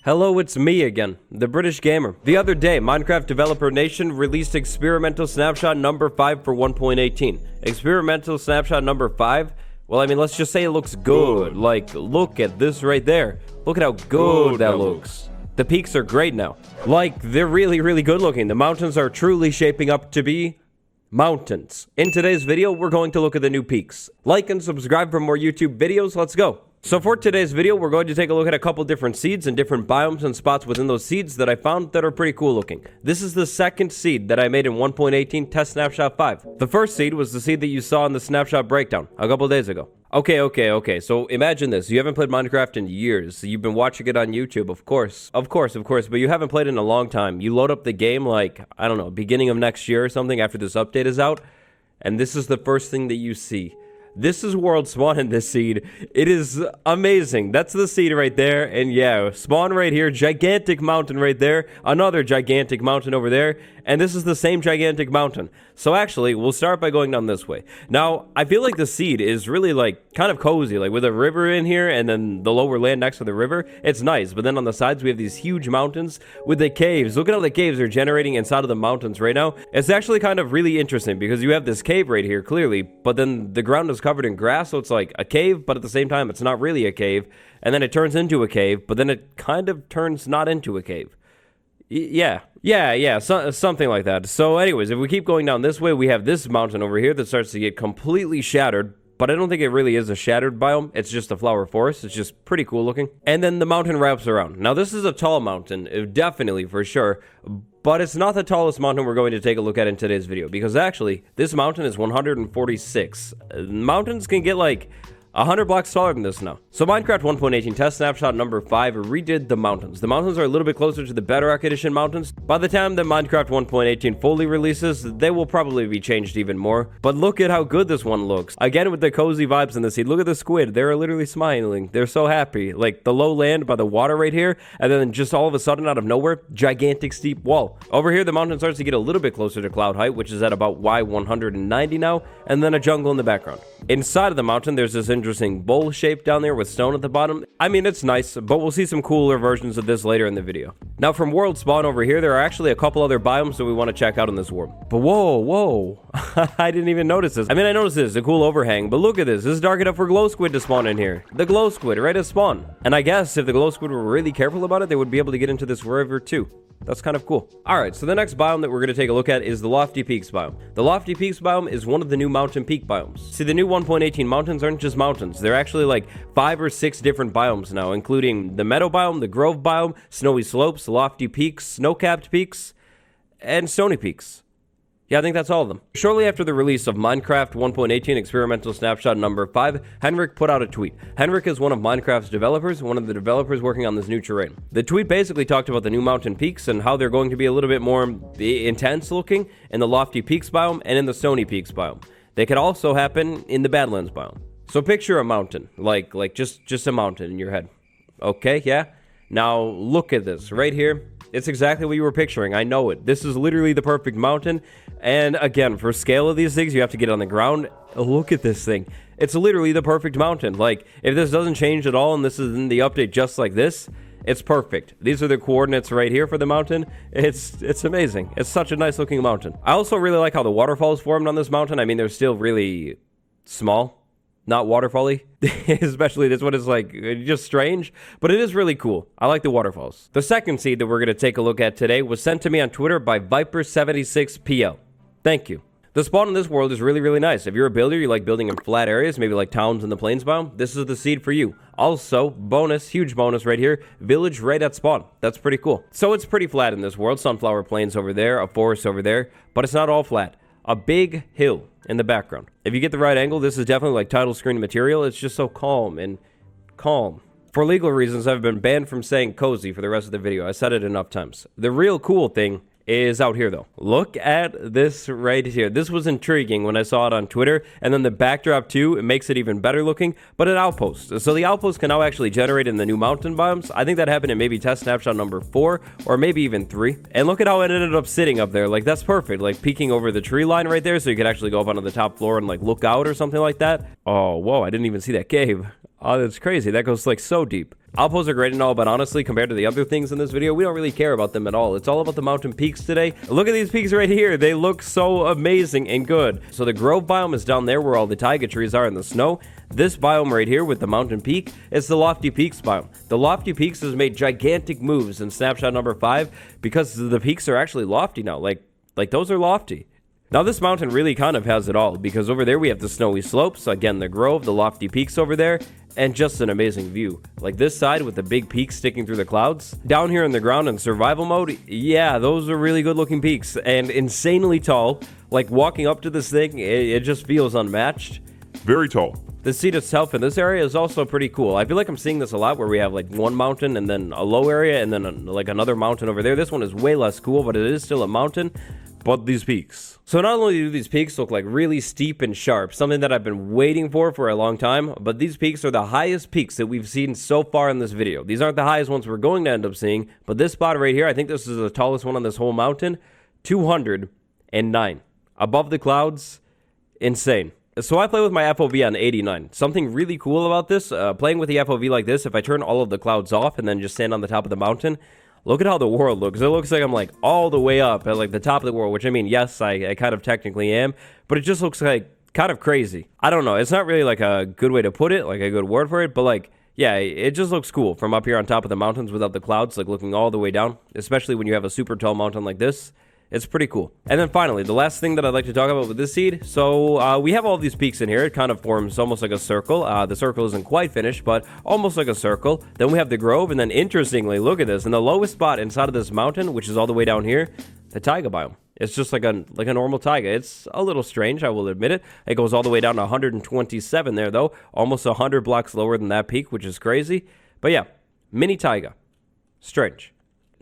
Hello, it's me again, the British Gamer. The other day, Minecraft Developer Nation released experimental snapshot number 5 for 1.18. Experimental snapshot number 5? Well, I mean, let's just say it looks good. Like, look at this right there. Look at how good that looks. The peaks are great now. Like, they're really good looking. The mountains are truly shaping up to be mountains. In today's video, we're going to look at the new peaks. Like and subscribe for more YouTube videos. Let's go. So for today's video, we're going to take a look at a couple different seeds and different biomes and spots within those seeds that I found that are pretty cool looking. This is the second seed that I made in 1.18 test snapshot 5. The first seed was the seed that you saw in the snapshot breakdown a couple days ago. Okay. So imagine this. You haven't played Minecraft in years. You've been watching it on YouTube, of course, but you haven't played in a long time. You load up the game like, I don't know, beginning of next year or something after this update is out, and this is the first thing that you see. This is world spawn in this seed. It is amazing. That's the seed right there. And yeah, spawn right here. Gigantic mountain right there. Another gigantic mountain over there. And this is the same gigantic mountain. So actually, we'll start by going down this way. Now, I feel like the seed is really like kind of cozy. Like with a river in here and then the lower land next to the river. It's nice. But then on the sides, we have these huge mountains with the caves. Look at how the caves are generating inside of the mountains right now. It's actually kind of really interesting because you have this cave right here, clearly. But then the ground is covered in grass, so it's like a cave, but at the same time, it's not really a cave. And then it turns into a cave, but then it kind of turns not into a cave. Something like that. So anyways, if we keep going down this way, we have this mountain over here that starts to get completely shattered. But I don't think it really is a shattered biome. It's just a flower forest. It's just pretty cool looking. And then the mountain wraps around. Now, this is a tall mountain, definitely, for sure. But it's not the tallest mountain we're going to take a look at in today's video. Because actually, this mountain is 146. Mountains can get like 100 blocks taller than this now. So Minecraft 1.18 test snapshot number 5 redid the mountains. The mountains are a little bit closer to the Bedrock Edition mountains. By the time that Minecraft 1.18 fully releases, they will probably be changed even more. But look at how good this one looks. Again, with the cozy vibes in the seed. Look at the squid. They're literally smiling. They're so happy. Like the low land by the water right here. And then just all of a sudden out of nowhere, gigantic steep wall. Over here, the mountain starts to get a little bit closer to cloud height, which is at about Y190 now. And then a jungle in the background. Inside of the mountain, there's this interesting bowl shape down there with stone at the bottom. I mean, it's nice, but we'll see some cooler versions of this later in the video. Now, from world spawn over here, there are actually a couple other biomes that we want to check out in this world. But whoa. I didn't even notice this. I mean, I noticed this, a cool overhang, but look at this. This is dark enough for glow squid to spawn in here. The glow squid right at spawn. And I guess if the glow squid were really careful about it, they would be able to get into this river too. That's kind of cool. Alright, so the next biome that we're going to take a look at is the Lofty Peaks biome. The Lofty Peaks biome is one of the new mountain peak biomes. See, the new 1.18 mountains aren't just mountains. They're actually like 5 or 6 different biomes now, including the Meadow biome, the Grove biome, Snowy Slopes, Lofty Peaks, Snow-Capped Peaks, and Stony Peaks. Yeah, I think that's all of them. Shortly after the release of Minecraft 1.18 experimental snapshot number 5, Henrik put out a tweet. Henrik is one of Minecraft's developers, one of the developers working on this new terrain. The tweet basically talked about the new mountain peaks and how they're going to be a little bit more intense looking in the Lofty Peaks biome and in the Stony Peaks biome. They could also happen in the Badlands biome. So picture a mountain, like just a mountain in your head. Okay, yeah? Now look at this right here. It's exactly what you were picturing. I know it. This is literally the perfect mountain. And again, for scale of these things, you have to get on the ground. Look at this thing. It's literally the perfect mountain. Like, if this doesn't change at all and this is in the update just like this, it's perfect. These are the coordinates right here for the mountain. It's amazing. It's such a nice looking mountain. I also really like how the waterfalls formed on this mountain. I mean, they're still really small. Not waterfally. Especially this one is like just strange, but it is really cool. I like the waterfalls. The second seed that we're going to take a look at today was sent to me on Twitter by Viper76PL. Thank you. The spawn in this world is really nice. If you're a builder, you like building in flat areas, maybe like towns in the plains biome, this is the seed for you. Also, bonus, huge bonus right here, village right at spawn. That's pretty cool. So it's pretty flat in this world. Sunflower plains over there, a forest over there, but it's not all flat. A big hill in the background. If you get the right angle, this is definitely like title screen material. It's just so calm and calm. For legal reasons, I've been banned from saying cozy for the rest of the video. I said it enough times. The real cool thing is out here though. Look at this right here. This was intriguing when I saw it on Twitter, and then the backdrop too, it makes it even better looking, but an outpost. So the outpost can now actually generate in the new mountain biomes. I think that happened in maybe test snapshot number 4 or maybe even 3. And look at how it ended up sitting up there. Like, that's perfect. Like peeking over the tree line right there, so you could actually go up onto the top floor and like look out or something like that. Oh, whoa, I didn't even see that cave. Oh, that's crazy. That goes like so deep. I'll post a grade and all, but honestly, compared to the other things in this video, we don't really care about them at all. It's all about the mountain peaks today. Look at these peaks right here. They look so amazing and good. So the grove biome is down there where all the taiga trees are in the snow. This biome right here with the mountain peak is the lofty peaks biome. The lofty peaks has made gigantic moves in snapshot number 5 because the peaks are actually lofty now. Like those are lofty. Now this mountain really kind of has it all, because over there we have the snowy slopes, again the grove, the lofty peaks over there, and just an amazing view. Like this side with the big peaks sticking through the clouds. Down here in the ground in survival mode, yeah, those are really good looking peaks and insanely tall. Like walking up to this thing, it just feels unmatched. Very tall. The seat itself in this area is also pretty cool. I feel like I'm seeing this a lot where we have like one mountain and then a low area and then like another mountain over there. This one is way less cool, but it is still a mountain. But these peaks. So not only do these peaks look like really steep and sharp, something that I've been waiting for a long time, but these peaks are the highest peaks that we've seen so far in this video. These aren't the highest ones we're going to end up seeing, but this spot right here, I think this is the tallest one on this whole mountain, 209. Above the clouds, insane. So I play with my FOV on 89. Something really cool about this, playing with the FOV like this, if I turn all of the clouds off and then just stand on the top of the mountain, look at how the world looks. It looks like I'm like all the way up at like the top of the world, which I mean, yes, I kind of technically am, but it just looks like kind of crazy. I don't know. It's not really like a good way to put it, like a good word for it, but like, yeah, it just looks cool from up here on top of the mountains without the clouds, like looking all the way down, especially when you have a super tall mountain like this. It's pretty cool. And then finally, the last thing that I'd like to talk about with this seed. So we have all these peaks in here. It kind of forms almost like a circle. The circle isn't quite finished, but almost like a circle. Then we have the grove. And then interestingly, look at this. In the lowest spot inside of this mountain, which is all the way down here, the taiga biome. It's just like a normal taiga. It's a little strange, I will admit it. It goes all the way down to 127 there, though. Almost 100 blocks lower than that peak, which is crazy. But yeah, mini taiga. Strange.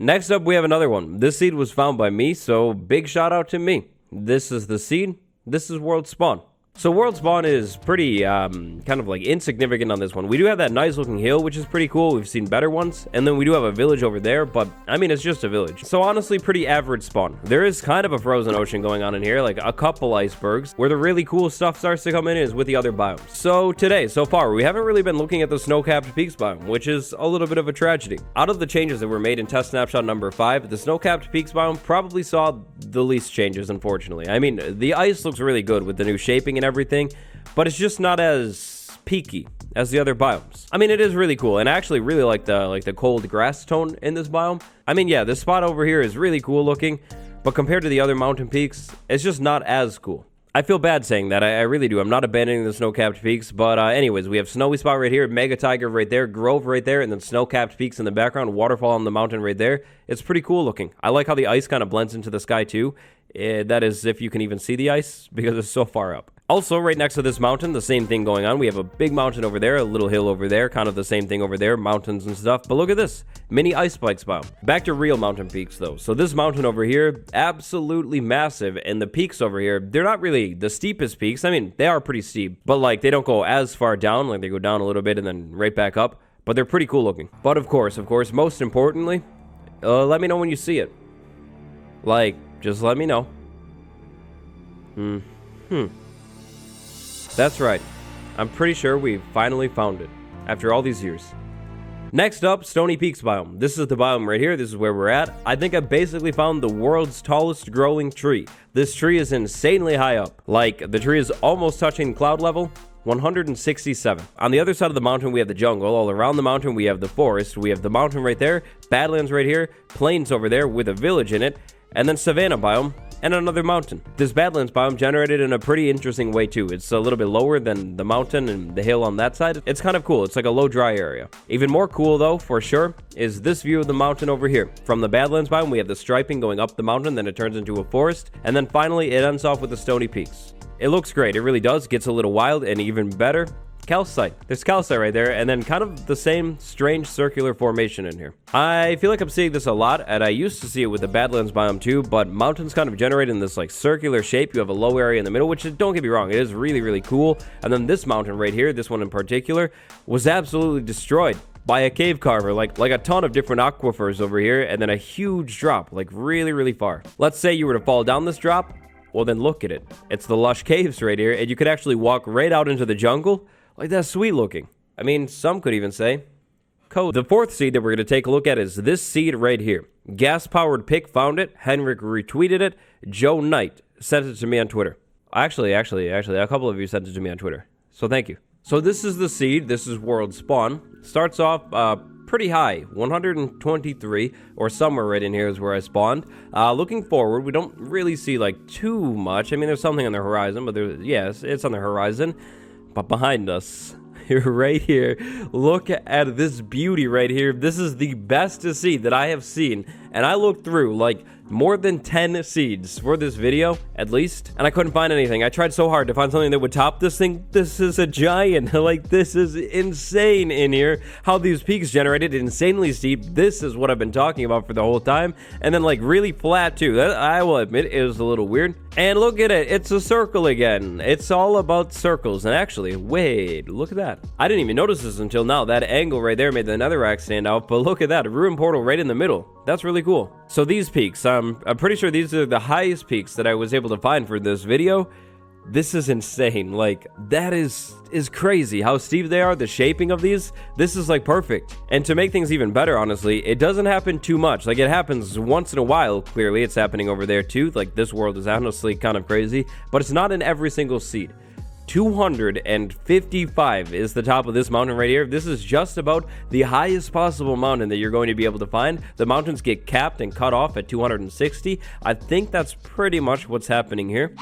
Next up, we have another one. This seed was found by me, so big shout out to me. This is the seed. This is World Spawn. So World Spawn is pretty kind of like insignificant on this one. We do have that nice looking hill, which is pretty cool. We've seen better ones. And then we do have a village over there, but I mean, it's just a village. So honestly, pretty average spawn. There is kind of a frozen ocean going on in here, like a couple icebergs. Where the really cool stuff starts to come in is with the other biomes. So today, so far, we haven't really been looking at the snow-capped peaks biome, which is a little bit of a tragedy. Out of the changes that were made in test snapshot number 5, the snow-capped peaks biome probably saw the least changes, unfortunately. I mean, the ice looks really good with the new shaping and everything, but it's just not as peaky as the other biomes. I mean, it is really cool, and I actually really like the cold grass tone in this biome. I mean, yeah, this spot over here is really cool looking, but compared to the other mountain peaks, it's just not as cool. I feel bad saying that, I really do. I'm not abandoning the snow-capped peaks, but anyways, we have snowy spot right here, mega taiga right there, grove right there, and then snow-capped peaks in the background, waterfall on the mountain right there. It's pretty cool looking. I like how the ice kind of blends into the sky too. That is if you can even see the ice, because it's so far up. Also, right next to this mountain, the same thing going on. We have a big mountain over there, a little hill over there, kind of the same thing over there, mountains and stuff. But look at this, mini ice spikes biome. Back to real mountain peaks though. So this mountain over here, absolutely massive. And the peaks over here, they're not really the steepest peaks. I mean, they are pretty steep, but like they don't go as far down, like they go down a little bit and then right back up. But they're pretty cool looking. But of course, most importantly, let me know when you see it. Like, just let me know. That's right. I'm pretty sure we finally found it after all these years. Next up, Stony Peaks biome. This is the biome right here. This is where we're at. I think I basically found the world's tallest growing tree. This tree is insanely high up. Like, the tree is almost touching cloud level. 167. On the other side of the mountain, we have the jungle. All around the mountain, we have the forest. We have the mountain right there, Badlands right here, plains over there with a village in it, and then savanna biome, and another mountain. This Badlands biome generated in a pretty interesting way too. It's a little bit lower than the mountain and the hill on that side. It's kind of cool. It's like a low dry area. Even more cool though, for sure, is this view of the mountain over here. From the Badlands biome, we have the striping going up the mountain, then it turns into a forest, and then finally it ends off with the Stony Peaks. It looks great. It really does. Gets a little wild, and even better, calcite. There's calcite right there, and then kind of the same strange circular formation in here. I feel like I'm seeing this a lot, and I used to see it with the Badlands biome too, but mountains kind of generate in this like circular shape. You have a low area in the middle, which don't get me wrong, it is really, really cool. And then this mountain right here, this one in particular, was absolutely destroyed by a cave carver, like a ton of different aquifers over here, and then a huge drop, like really, really far. Let's say you were to fall down this drop, well then look at it. It's the lush caves right here, and you could actually walk right out into the jungle. Like, that's sweet looking. I mean, some could even say code. The fourth seed that we're going to take a look at is this seed right here. Gas-powered pick found it. Henrik retweeted it. Joe Knight sent it to me on Twitter. Actually, a couple of you sent it to me on Twitter. So thank you. So this is the seed. This is world spawn. Starts off pretty high, 123, or somewhere right in here is where I spawned. Looking forward, we don't really see like too much. I mean, there's something on the horizon, but yes, it's on the horizon. But behind us, right here, look at this beauty right here. This is the best seed that I have seen, and I looked through like more than 10 seeds for this video, at least, and I couldn't find anything. I tried so hard to find something that would top this thing. This is a giant. Like, this is insane in here. How these peaks generated insanely steep. This is what I've been talking about for the whole time. And then, like, really flat, too. That, I will admit, it was a little weird. And look at it. It's a circle again. It's all about circles. And actually, wait, look at that. I didn't even notice this until now. That angle right there made the netherrack stand out. But look at that. A ruin portal right in the middle. That's really cool. So these peaks, I'm pretty sure these are the highest peaks that I was able to find for this video. This is insane. Like, that is crazy how steep they are. The shaping of these, this is like perfect. And to make things even better, honestly, it doesn't happen too much. Like, it happens once in a while. Clearly, it's happening over there too. Like, this world is honestly kind of crazy, but it's not in every single seed. 255 is the top of this mountain right here. This is just about the highest possible mountain that you're going to be able to find. The mountains get capped and cut off at 260. I think that's pretty much what's happening here.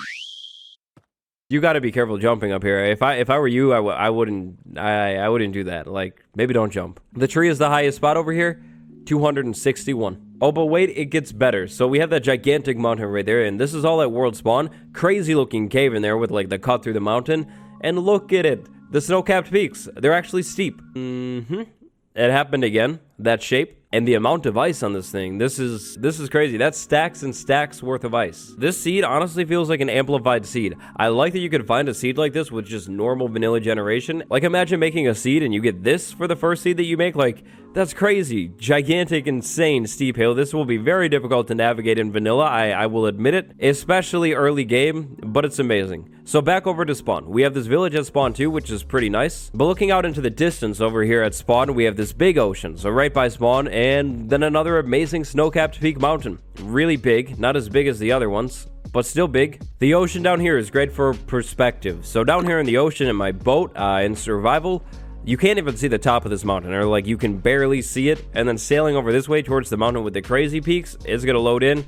You got to be careful jumping up here. If I were you, I wouldn't do that. Like, maybe don't jump. The tree is the highest spot over here, 261. Oh, but wait, it gets better. So we have that gigantic mountain right there, and this is all at world spawn. Crazy looking cave in there with like the cut through the mountain. And look at it. The snow-capped peaks. They're actually steep. It happened again. That shape. And the amount of ice on this thing, this is crazy. That's stacks and stacks worth of ice. This seed honestly feels like an amplified seed. I like that you could find a seed like this with just normal vanilla generation. Like, imagine making a seed and you get this for the first seed that you make. Like, that's crazy. Gigantic, insane steep hill. This will be very difficult to navigate in vanilla, I will admit it, especially early game, but it's amazing. So back over to spawn. We have this village at spawn too, which is pretty nice. But looking out into the distance over here at spawn, we have this big ocean. So right by spawn, and then another amazing snow-capped peak mountain. Really big, not as big as the other ones, but still big. The ocean down here is great for perspective. So down here in the ocean in my boat, in survival, you can't even see the top of this mountain, or like you can barely see it. And then sailing over this way towards the mountain with the crazy peaks is gonna load in,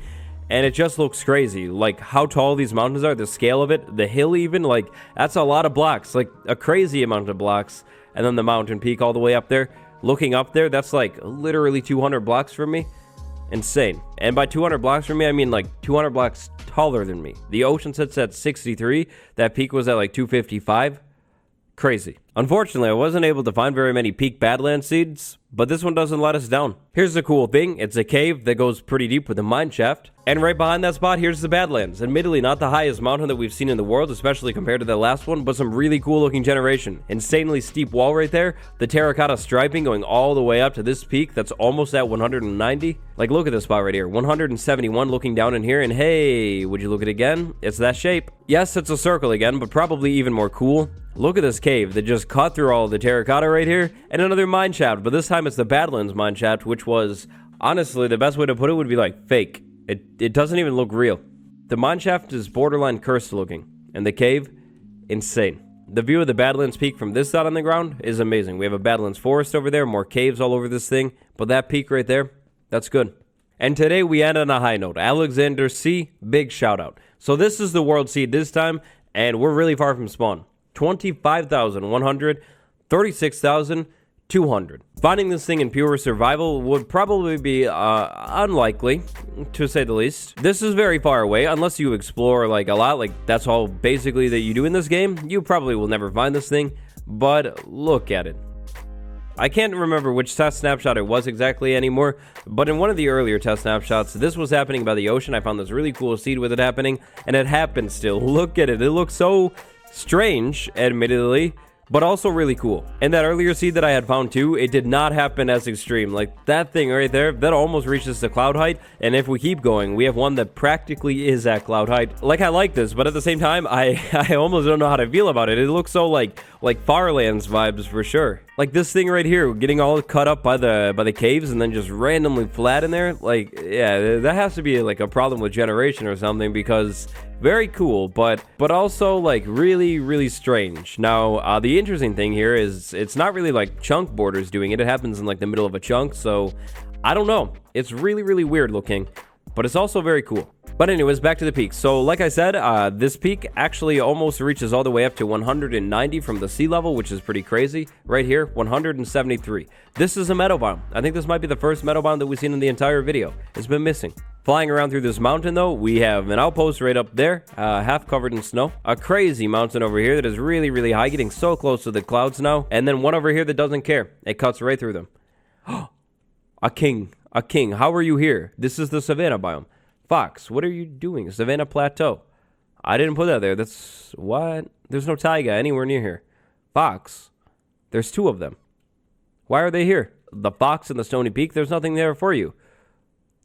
and it just looks crazy. Like how tall these mountains are, the scale of it, the hill even, like that's a lot of blocks, like a crazy amount of blocks. And then the mountain peak all the way up there. Looking up there, that's like literally 200 blocks from me. Insane. And by 200 blocks from me, I mean like 200 blocks taller than me. The ocean sits at 63. That peak was at like 255. Crazy. Unfortunately, I wasn't able to find very many peak Badlands seeds, but this one doesn't let us down. Here's the cool thing. It's a cave that goes pretty deep with a mine shaft. And right behind that spot, here's the Badlands. Admittedly, not the highest mountain that we've seen in the world, especially compared to the last one, but some really cool looking generation. Insanely steep wall right there. The terracotta striping going all the way up to this peak that's almost at 190. Like, look at this spot right here. 171 looking down in here, and hey, would you look at it again? It's that shape. Yes, it's a circle again, but probably even more cool. Look at this cave that just cut through all the terracotta right here, and another mine shaft, but this time it's the Badlands mine shaft, which was, honestly, the best way to put it would be like fake. It doesn't even look real. The mine shaft is borderline cursed looking, and the cave, insane. The view of the Badlands peak from this side on the ground is amazing. We have a Badlands forest over there, more caves all over this thing, but that peak right there, that's good. And today we end on a high note. Alexander C, big shout out. So this is the world seed this time, and we're really far from spawn. 25,100, 36,200. Finding this thing in pure survival would probably be unlikely, to say the least. This is very far away, unless you explore like a lot, like that's all basically that you do in this game. You probably will never find this thing, but look at it. I can't remember which test snapshot it was exactly anymore, but in one of the earlier test snapshots, this was happening by the ocean. I found this really cool seed with it happening, and it happened still. Look at it. It looks so strange, admittedly, but also really cool. And that earlier seed that I had found too, it did not happen as extreme. Like that thing right there, that almost reaches the cloud height. And if we keep going, we have one that practically is at cloud height. Like, I like this, but at the same time, I almost don't know how to feel about it. It looks so like Farlands vibes for sure. Like this thing right here, getting all cut up by the caves and then just randomly flat in there. Like, yeah, that has to be like a problem with generation or something, because very cool, but also like really strange. Now, the interesting thing here is it's not really like chunk borders doing it. It happens in like the middle of a chunk, so I don't know. It's really weird looking, but it's also very cool. But anyways, back to the peaks. So like I said, this peak actually almost reaches all the way up to 190 from the sea level, which is pretty crazy. Right here, 173. This is a meadow biome. I think this might be the first meadow biome that we've seen in the entire video. It's been missing. Flying around through this mountain though, we have an outpost right up there, half covered in snow. A crazy mountain over here that is really high, getting so close to the clouds now. And then one over here that doesn't care. It cuts right through them. A king. A king. How are you here? This is the savanna biome. Fox, what are you doing? Savannah Plateau. I didn't put that there. That's what? There's no taiga anywhere near here. Fox. There's two of them. Why are they here? The fox and the stony peak, there's nothing there for you.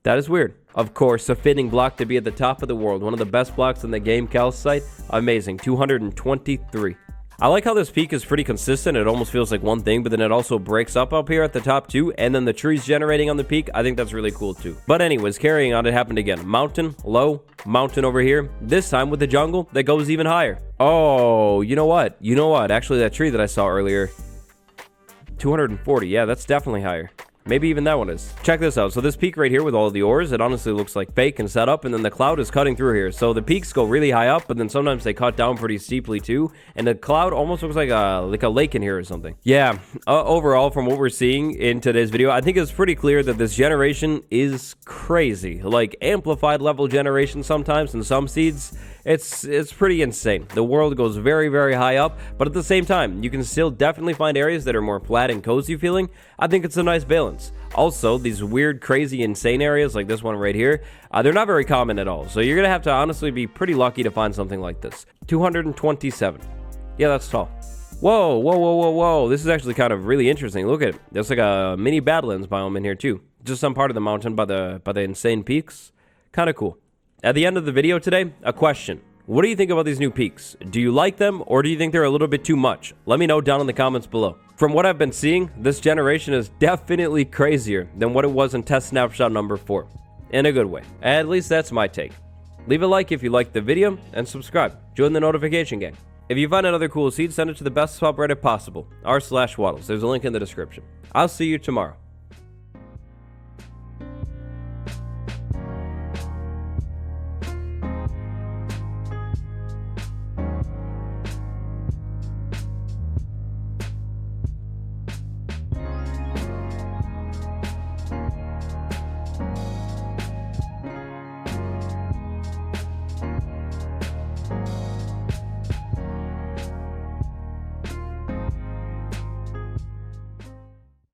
That is weird. Of course, a fitting block to be at the top of the world. One of the best blocks in the game calcite. Amazing. 223. I like how this peak is pretty consistent. It almost feels like one thing, but then it also breaks up here at the top too, and then the trees generating on the peak. I think that's really cool too. But anyways, carrying on, it happened again. Mountain, low, mountain over here. This time with the jungle that goes even higher. Oh, you know what? You know what? Actually, that tree that I saw earlier, 240. Yeah, that's definitely higher. Maybe even that one is. Check this out. So this peak right here with all of the ores, it honestly looks like fake and set up, and then the cloud is cutting through here. So the peaks go really high up, but then sometimes they cut down pretty steeply too, and the cloud almost looks like a lake in here or something. Yeah, overall, from what we're seeing in today's video, I think it's pretty clear that this generation is crazy. Like amplified level generation sometimes in some seeds. It's pretty insane. The world goes very high up, but at the same time, you can still definitely find areas that are more flat and cozy feeling. I think it's a nice balance. Also, these weird, crazy, insane areas like this one right here, they're not very common at all. So you're gonna have to honestly be pretty lucky to find something like this. 227. Yeah, that's tall. Whoa. This is actually kind of really interesting. Look at it. There's like a mini Badlands biome in here too. Just some part of the mountain by the insane peaks. Kind of cool. At the end of the video today, a question. What do you think about these new peaks? Do you like them, or do you think they're a little bit too much? Let me know down in the comments below. From what I've been seeing, this generation is definitely crazier than what it was in test snapshot number 4. In a good way. At least that's my take. Leave a like if you liked the video, and subscribe. Join the notification gang. If you find another cool seed, send it to the best subreddit possible, r/waddles. There's a link in the description. I'll see you tomorrow.